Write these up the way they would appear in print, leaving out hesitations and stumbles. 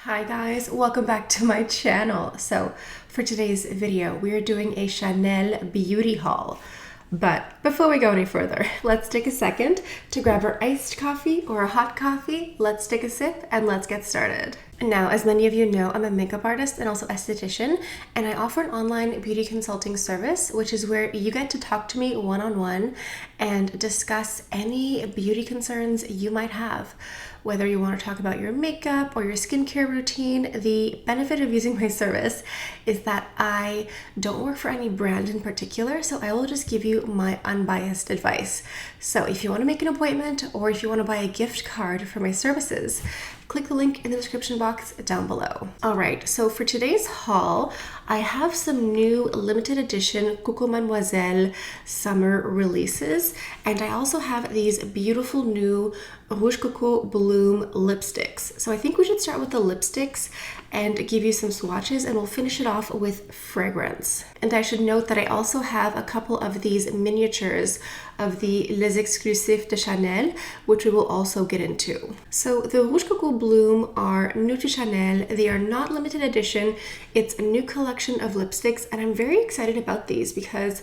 Hi guys, welcome back to my channel. So for today's video, we are doing a Chanel beauty haul. But before we go any further, let's take a second to grab our iced coffee or a hot coffee. Let's take a sip and let's get started. Now, as many of you know, I'm a makeup artist and also esthetician, and I offer an online beauty consulting service, which is where you get to talk to me one-on-one and discuss any beauty concerns you might have. Whether you want to talk about your makeup or your skincare routine, the benefit of using my service is that I don't work for any brand in particular, so I will just give you my unbiased advice. So if you want to make an appointment or if you want to buy a gift card for my services, click the link in the description box down below. All right, so for today's haul, I have some new limited edition Coco Mademoiselle summer releases, and I also have these beautiful new Rouge Coco Bloom lipsticks. So I think we should start with the lipsticks and give you some swatches, and we'll finish it off with fragrance. And I should note that I also have a couple of these miniatures of the Les Exclusifs de Chanel, which we will also get into. So the Rouge Coco Bloom are new to Chanel. They are not limited edition. It's a new collection of lipsticks, and I'm very excited about these because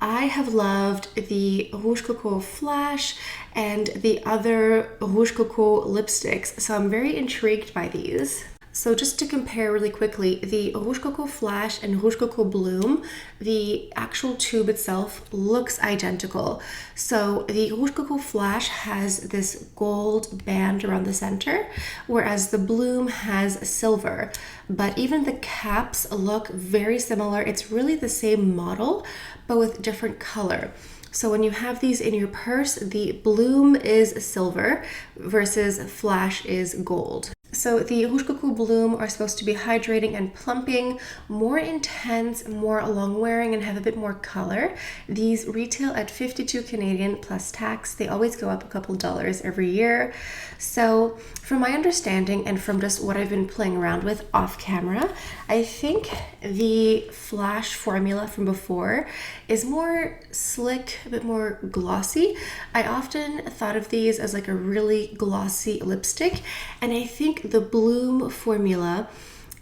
I have loved the Rouge Coco Flash and the other Rouge Coco lipsticks, so I'm very intrigued by these. So just to compare really quickly, the Rouge Coco Flash and Rouge Coco Bloom, the actual tube itself looks identical. So the Rouge Coco Flash has this gold band around the center, whereas the Bloom has silver. But even the caps look very similar. It's really the same model, but with different color. So when you have these in your purse, the Bloom is silver versus Flash is gold. So the Rouge Coco Bloom are supposed to be hydrating and plumping, more intense, more long wearing, and have a bit more color. These retail at 52 Canadian plus tax. They always go up a couple dollars every year. So from my understanding and from just what I've been playing around with off camera, I think the Flash formula from before is more slick, a bit more glossy. I often thought of these as like a really glossy lipstick, and I think the Bloom formula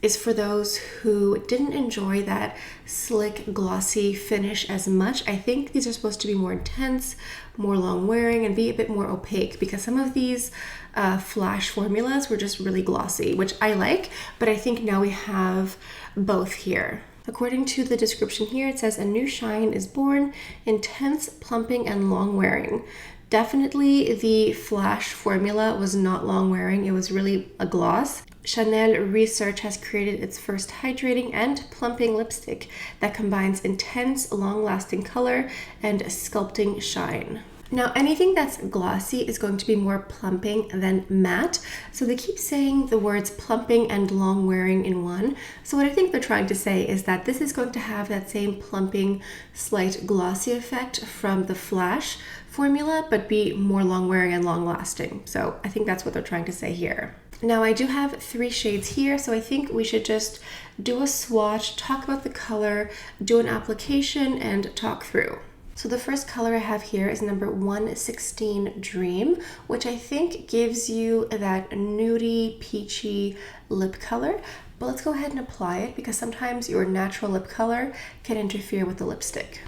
is for those who didn't enjoy that slick, glossy finish as much. I think these are supposed to be more intense, more long wearing, and be a bit more opaque, because some of these Flash formulas were just really glossy, which I like, but I think now we have both here. According to the description here, it says a new shine is born, intense, plumping, and long wearing. Definitely the Flash formula was not long wearing, it was really a gloss. Chanel Research has created its first hydrating and plumping lipstick that combines intense, long-lasting color and sculpting shine. Now, anything that's glossy is going to be more plumping than matte. So they keep saying the words plumping and long wearing in one. So what I think they're trying to say is that this is going to have that same plumping, slight glossy effect from the Flash formula, but be more long wearing and long lasting. So I think that's what they're trying to say here. Now I do have 3 shades here, so I think we should just do a swatch, talk about the color, do an application, and talk through. So the first color I have here is number 116 Dream, which I think gives you that nudie, peachy lip color. But let's go ahead and apply it, because sometimes your natural lip color can interfere with the lipstick.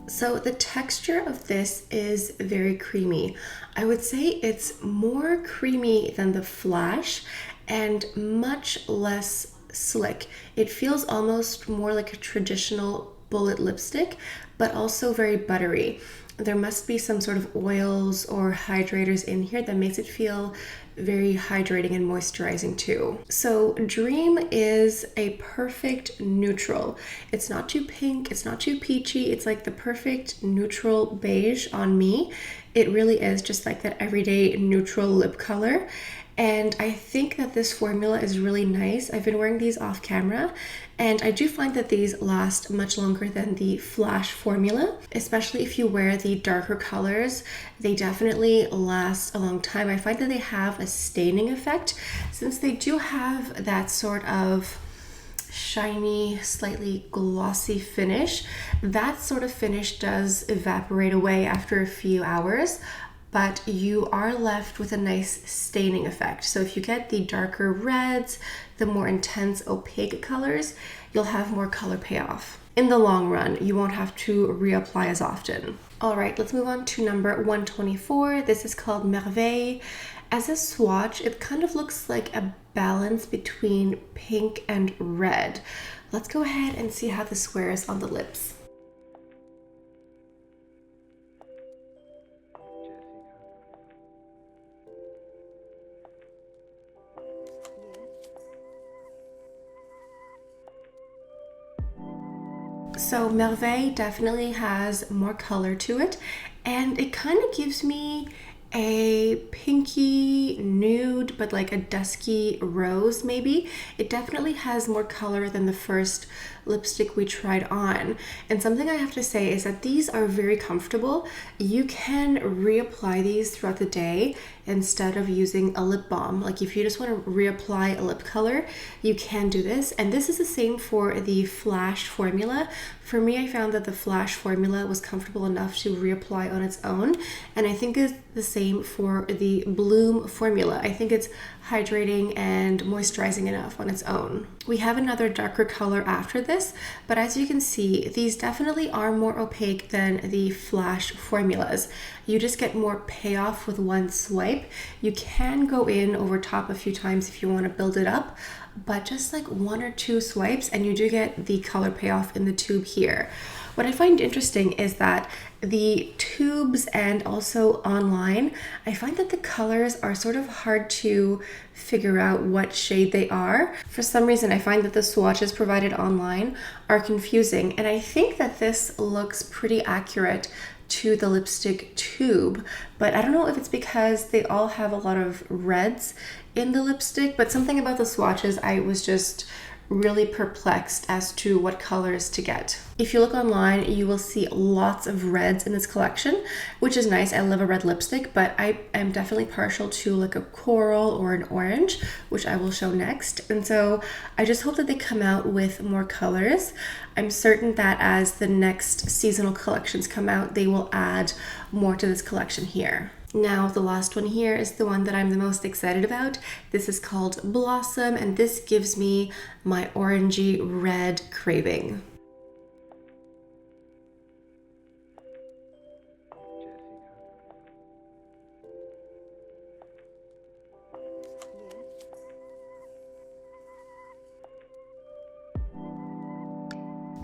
So the texture of this is very creamy. I would say it's more creamy than the Flash and much less slick. It feels almost more like a traditional bullet lipstick, but also very buttery. There must be some sort of oils or hydrators in here that makes it feel very hydrating and moisturizing too. So Dream is a perfect neutral. It's not too pink, it's not too peachy, it's like the perfect neutral beige on me. It really is just like that everyday neutral lip color. And I think that this formula is really nice. I've been wearing these off camera, and I do find that these last much longer than the Flash formula, especially if you wear the darker colors. They definitely last a long time. I find that they have a staining effect since they do have that sort of shiny, slightly glossy finish. That sort of finish does evaporate away after a few hours, but you are left with a nice staining effect. So if you get the darker reds, the more intense opaque colors, you'll have more color payoff. In the long run, you won't have to reapply as often. All right, let's move on to number 124. This is called Merveille. As a swatch, it kind of looks like a balance between pink and red. Let's go ahead and see how this wears on the lips. So Merveille definitely has more color to it, and it kind of gives me a pinky nude, but like a dusky rose maybe. It definitely has more color than the first lipstick we tried on. And something I have to say is that these are very comfortable. You can reapply these throughout the day instead of using a lip balm. Like if you just want to reapply a lip color, you can do this. And this is the same for the Flash formula. For me, I found that the Flash formula was comfortable enough to reapply on its own. And I think it's the same for the Bloom formula. I think it's hydrating and moisturizing enough on its own. We have another darker color after this, but as you can see, these definitely are more opaque than the Flash formulas. You just get more payoff with one swipe. You can go in over top a few times if you want to build it up, but just like 1 or 2 swipes and you do get the color payoff in the tube here. What I find interesting is that the tubes and also online, I find that the colors are sort of hard to figure out what shade they are. For some reason, I find that the swatches provided online are confusing, and I think that this looks pretty accurate to the lipstick tube, but I don't know if it's because they all have a lot of reds in the lipstick, but something about the swatches, I was just really perplexed as to what colors to get. If you look online, you will see lots of reds in this collection, which is nice. I love a red lipstick, but I am definitely partial to like a coral or an orange, which I will show next. And so I just hope that they come out with more colors. I'm certain that as the next seasonal collections come out, they will add more to this collection here. Now, the last one here is the one that I'm the most excited about. This is called Blossom, and this gives me my orangey red craving.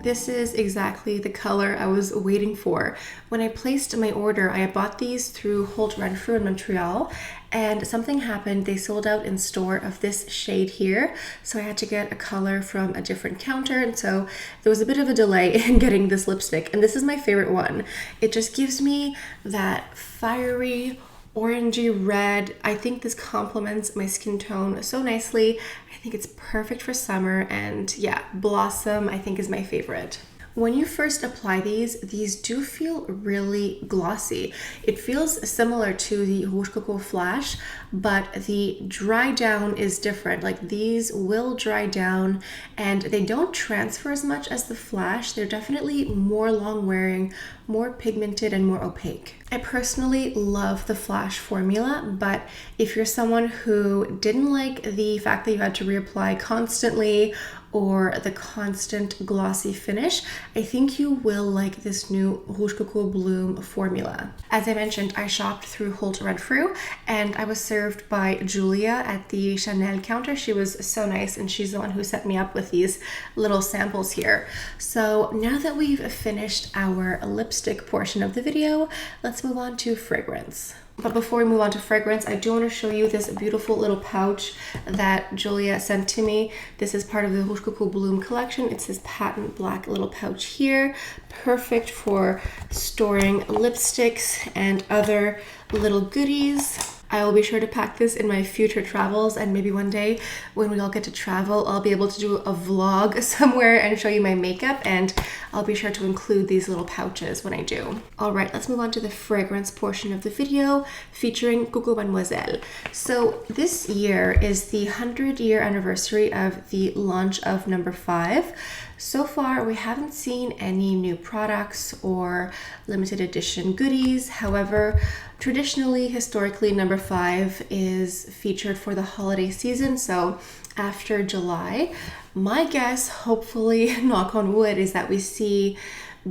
This is exactly the color I was waiting for. When I placed my order, I bought these through Holt Renfrew in Montreal, and something happened. They sold out in store of this shade here, so I had to get a color from a different counter, and so there was a bit of a delay in getting this lipstick, and this is my favorite one. It just gives me that fiery, orangey red. I think this complements my skin tone so nicely. I think it's perfect for summer, and yeah, Blossom I think is my favorite. When you first apply these do feel really glossy. It feels similar to the Rouge Coco Flash, but the dry down is different. Like these will dry down and they don't transfer as much as the Flash. They're definitely more long wearing, more pigmented and more opaque. I personally love the Flash formula, but if you're someone who didn't like the fact that you had to reapply constantly or the constant glossy finish, I think you will like this new Rouge Coco Bloom formula. As I mentioned, I shopped through Holt Renfrew and I was served by Julia at the Chanel counter. She was so nice, and she's the one who set me up with these little samples here. So now that we've finished our lipstick portion of the video, let's move on to fragrance. But before we move on to fragrance, I do want to show you this beautiful little pouch that Julia sent to me. This is part of the Rouge Coco Bloom collection. It's this patent black little pouch here, perfect for storing lipsticks and other little goodies. I will be sure to pack this in my future travels, and maybe one day when we all get to travel, I'll be able to do a vlog somewhere and show you my makeup, and I'll be sure to include these little pouches when I do. All right, let's move on to the fragrance portion of the video featuring Coco Mademoiselle. So this year is the 100-year anniversary of the launch of number 5. So far, we haven't seen any new products or limited edition goodies. However, traditionally, historically, number 5 is featured for the holiday season. So after July, my guess, hopefully, knock on wood, is that we see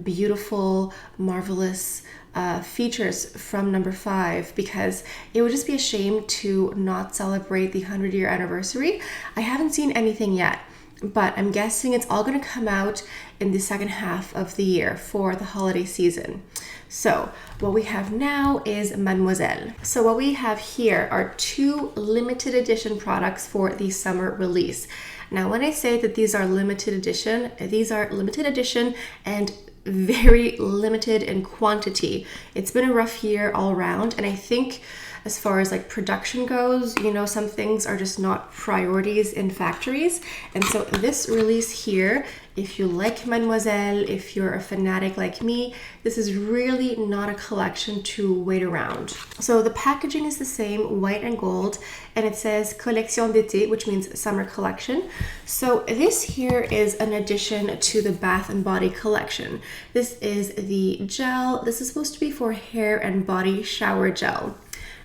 beautiful, marvelous features from number 5, because it would just be a shame to not celebrate the 100-year anniversary. I haven't seen anything yet, but I'm guessing it's all going to come out in the second half of the year for the holiday season. So what we have now is Mademoiselle. So what we have here are 2 limited edition products for the summer release. Now, when I say that these are limited edition and very limited in quantity. It's been a rough year all around, and I think as far as like production goes, you know, some things are just not priorities in factories. And so this release here, if you like Mademoiselle, if you're a fanatic like me, this is really not a collection to wait around. So the packaging is the same, white and gold, and it says Collection d'été, which means summer collection. So this here is an addition to the Bath and Body collection. This is the gel. This is supposed to be for hair and body shower gel.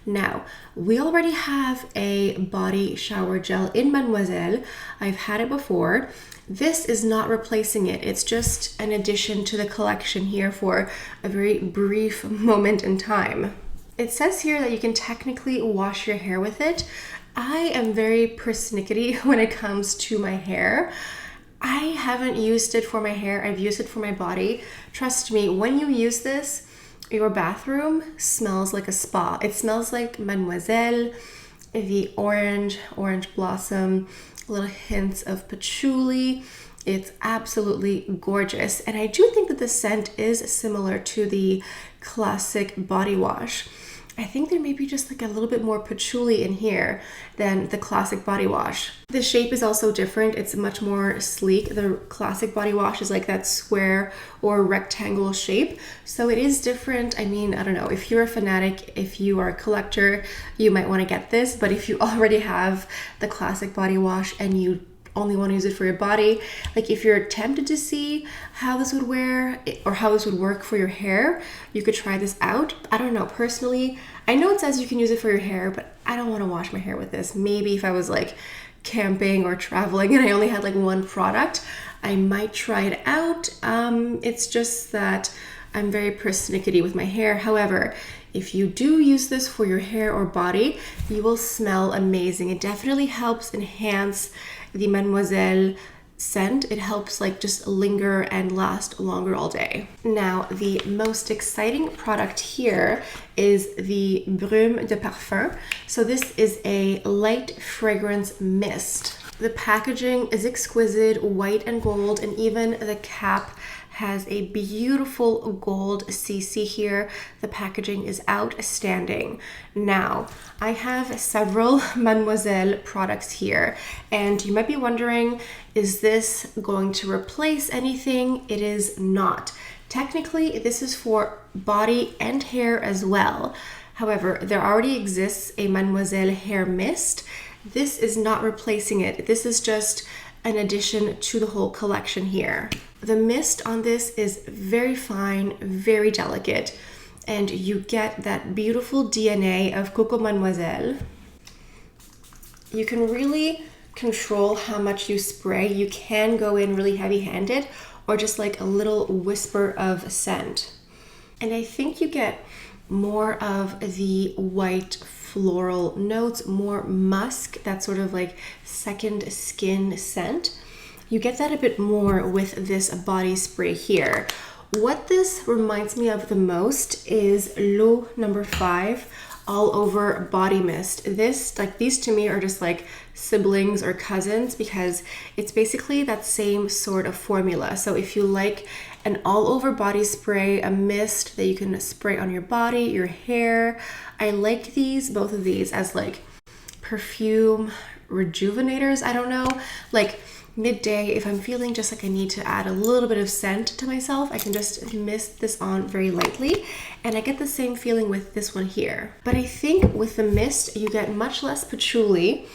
Now, we already have a body shower gel in Mademoiselle. I've had it before. This is not replacing it. It's just an addition to the collection here for a very brief moment in time. It says here that you can technically wash your hair with it. I am very persnickety when it comes to my hair. I haven't used it for my hair. I've used it for my body. Trust me, when you use this, your bathroom smells like a spa. It smells like Mademoiselle, the orange blossom, little hints of patchouli. It's absolutely gorgeous. And I do think that the scent is similar to the classic body wash. I think there may be just like a little bit more patchouli in here than the classic body wash. The shape is also different. It's much more sleek. The classic body wash is like that square or rectangle shape. So it is different. I mean, I don't know, if you're a fanatic, if you are a collector, you might want to get this. But if you already have the classic body wash and you only want to use it for your body, like if you're tempted to see how this would wear or how this would work for your hair, you could try this out. I don't know, personally, I know it says you can use it for your hair, but I don't want to wash my hair with this. Maybe if I was like camping or traveling and I only had like one product, I might try it out. It's just that I'm very persnickety with my hair. However, if you do use this for your hair or body, you will smell amazing. It definitely helps enhance the Mademoiselle scent. It helps like just linger and last longer all day. Now, the most exciting product here is the Rouge de Parfum. So this is a light fragrance mist. The packaging is exquisite, white and gold, and even the cap has a beautiful gold CC here. The packaging is outstanding. Now, I have several Mademoiselle products here, and you might be wondering, is this going to replace anything? It is not. Technically, this is for body and hair as well. However, there already exists a Mademoiselle hair mist. This is not replacing it. This is just an addition to the whole collection here. The mist on this is very fine, very delicate, and you get that beautiful DNA of Coco Mademoiselle. You can really control how much you spray. You can go in really heavy-handed or just like a little whisper of scent. And I think you get more of the white floral notes, more musk, that sort of like second skin scent. You get that a bit more with this body spray here. What this reminds me of the most is L'Eau number 5 all over body mist. This, like, these to me are just like siblings or cousins because it's basically that same sort of formula. So if you like an all over body spray, a mist that you can spray on your body, your hair, I like these, both of these, as like perfume rejuvenators. I don't know, like midday, if I'm feeling just like I need to add a little bit of scent to myself, I can just mist this on very lightly, and I get the same feeling with this one here. But I think with the mist, you get much less patchouli,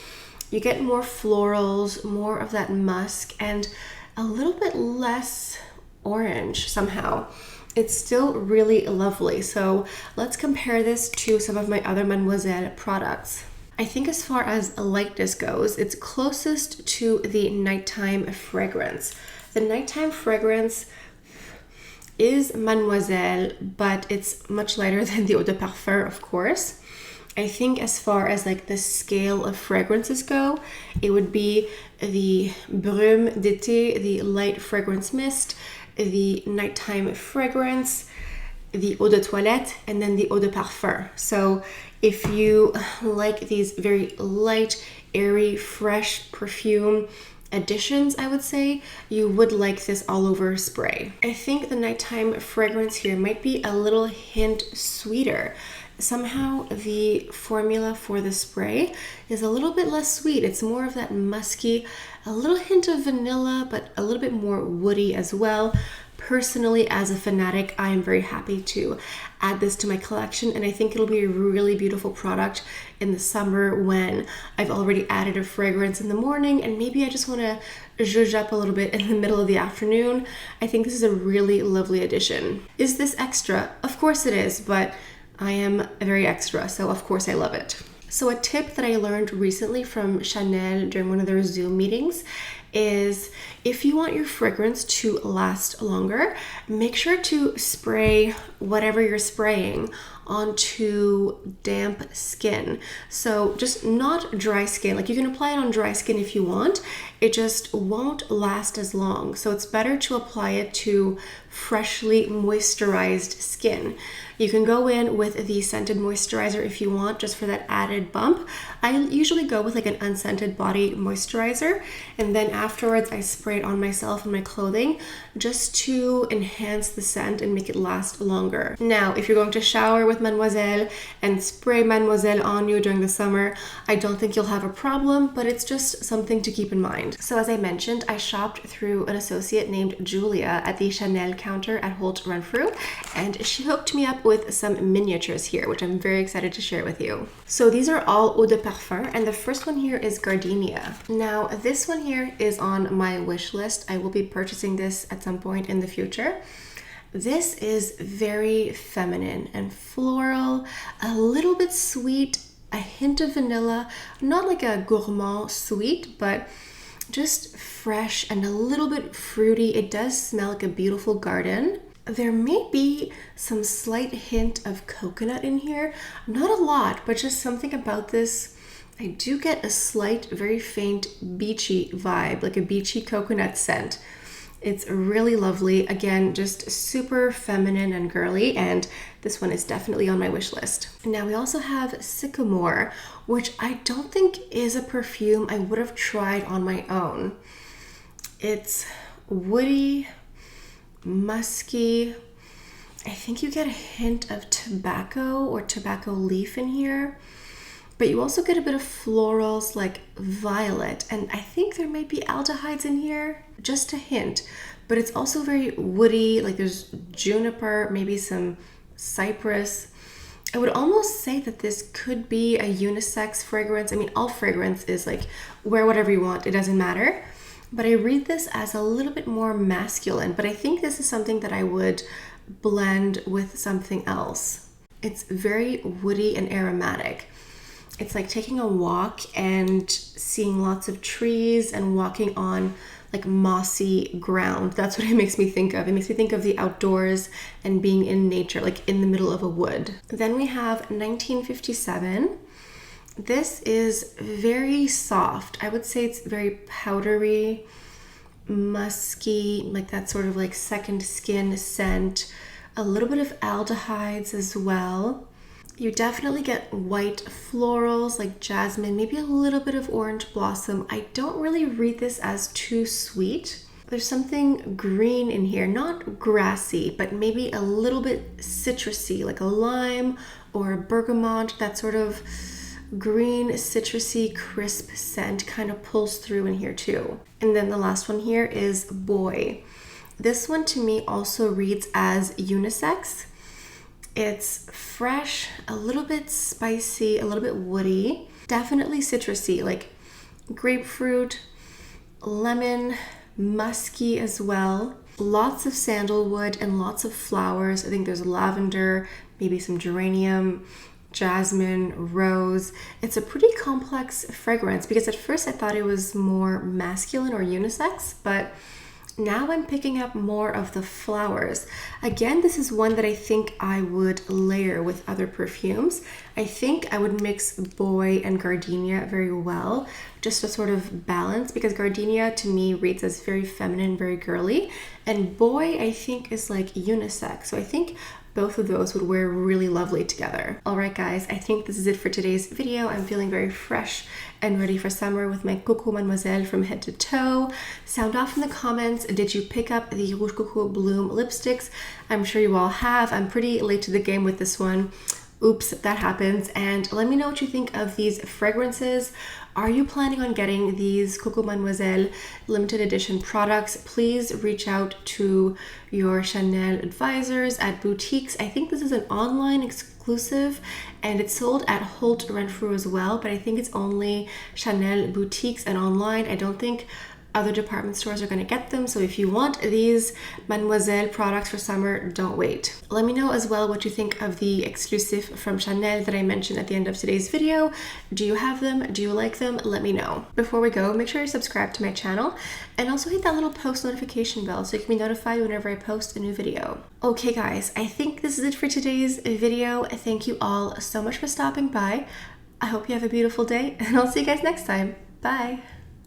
you get more florals, more of that musk, and a little bit less orange somehow. It's still really lovely. So let's compare this to some of my other Mademoiselle products. I think as far as lightness goes, it's closest to the nighttime fragrance. The nighttime fragrance is Mademoiselle, but it's much lighter than the Eau de Parfum, of course. I think as far as like the scale of fragrances go, it would be the Brume d'été, the light fragrance mist, the nighttime fragrance, the Eau de Toilette, and then the Eau de Parfum. So if you like these very light, airy, fresh perfume additions, I would say, you would like this all over spray. I think the nighttime fragrance here might be a little hint sweeter. Somehow the formula for the spray is a little bit less sweet. It's more of that musky, a little hint of vanilla, but a little bit more woody as well. Personally, as a fanatic, I am very happy to add this to my collection, and I think it'll be a really beautiful product in the summer when I've already added a fragrance in the morning and maybe I just want to zhuzh up a little bit in the middle of the afternoon. I think this is a really lovely addition. Is this extra? Of course it is, but I am very extra, so of course I love it. So a tip that I learned recently from Chanel during one of their Zoom meetings is if you want your fragrance to last longer, make sure to spray whatever you're spraying onto damp skin. So just not dry skin. Like you can apply it on dry skin if you want, it just won't last as long. So it's better to apply it to freshly moisturized skin. You can go in with the scented moisturizer if you want, just for that added bump. I usually go with like an unscented body moisturizer, and then afterwards I spray it on myself and my clothing just to enhance the scent and make it last longer. Now, if you're going to shower with Mademoiselle and spray Mademoiselle on you during the summer, I don't think you'll have a problem, but it's just something to keep in mind. So as I mentioned, I shopped through an associate named Julia at the Chanel counter at Holt Renfrew, and she hooked me up with some miniatures here, which I'm very excited to share with you. So these are all Eau de Parfum, and the first one here is Gardénia. Now, this one here is on my wish list. I will be purchasing this at some point in the future. This is very feminine and floral, a little bit sweet, a hint of vanilla, not like a gourmand sweet, but just fresh and a little bit fruity. It does smell like a beautiful garden. There may be some slight hint of coconut in here, not a lot, but just something about this. I do get a slight, very faint beachy vibe, like a beachy coconut scent. It's really lovely. Again, just super feminine and girly, and this one is definitely on my wish list. Now we also have Sycomore, which I don't think is a perfume I would have tried on my own. It's woody, musky. I think you get a hint of tobacco or tobacco leaf in here, but you also get a bit of florals like violet, and I think there might be aldehydes in here, just a hint, but it's also very woody, like there's juniper, maybe some cypress. I would almost say that this could be a unisex fragrance. I mean, all fragrance is like wear whatever you want, it doesn't matter. But I read this as a little bit more masculine, but I think this is something that I would blend with something else. It's very woody and aromatic. It's like taking a walk and seeing lots of trees and walking on like mossy ground. That's what it makes me think of. It makes me think of the outdoors and being in nature, like in the middle of a wood. Then we have 1957. This is very soft. I would say it's very powdery, musky, like that sort of like second skin scent, a little bit of aldehydes as well. You definitely get white florals like jasmine, maybe a little bit of orange blossom. I don't really read this as too sweet. There's something green in here, not grassy, but maybe a little bit citrusy, like a lime or a bergamot. That sort of green, citrusy, crisp scent kind of pulls through in here too. And then the last one here is Boy. This one to me also reads as unisex. It's fresh, a little bit spicy, a little bit woody, definitely citrusy, like grapefruit, lemon, musky as well. Lots of sandalwood and lots of flowers. I think there's lavender, maybe some geranium, jasmine, rose. It's a pretty complex fragrance because at first I thought it was more masculine or unisex, but now I'm picking up more of the flowers. Again, this is one that I think I would layer with other perfumes. I think I would mix Boy and Gardénia very well, just to sort of balance, because Gardénia to me reads as very feminine, very girly, and Boy I think is like unisex. So I think both of those would wear really lovely together. All right, guys, I think this is it for today's video. I'm feeling very fresh and ready for summer with my Coco Mademoiselle from head to toe. Sound off in the comments. Did you pick up the Rouge Coco Bloom lipsticks? I'm sure you all have. I'm pretty late to the game with this one. Oops, that happens. And let me know what you think of these fragrances. Are you planning on getting these Coco Mademoiselle limited edition products? Please reach out to your Chanel advisors at boutiques. I think this is an online exclusive and it's sold at Holt Renfrew as well, but I think it's only Chanel boutiques and online. I don't think other department stores are going to get them. So if you want these Mademoiselle products for summer, don't wait. Let me know as well what you think of the Exclusifs from Chanel that I mentioned at the end of today's video. Do you have them? Do you like them? Let me know. Before we go, make sure you subscribe to my channel and also hit that little post notification bell so you can be notified whenever I post a new video. Okay guys, I think this is it for today's video. Thank you all so much for stopping by. I hope you have a beautiful day and I'll see you guys next time. Bye.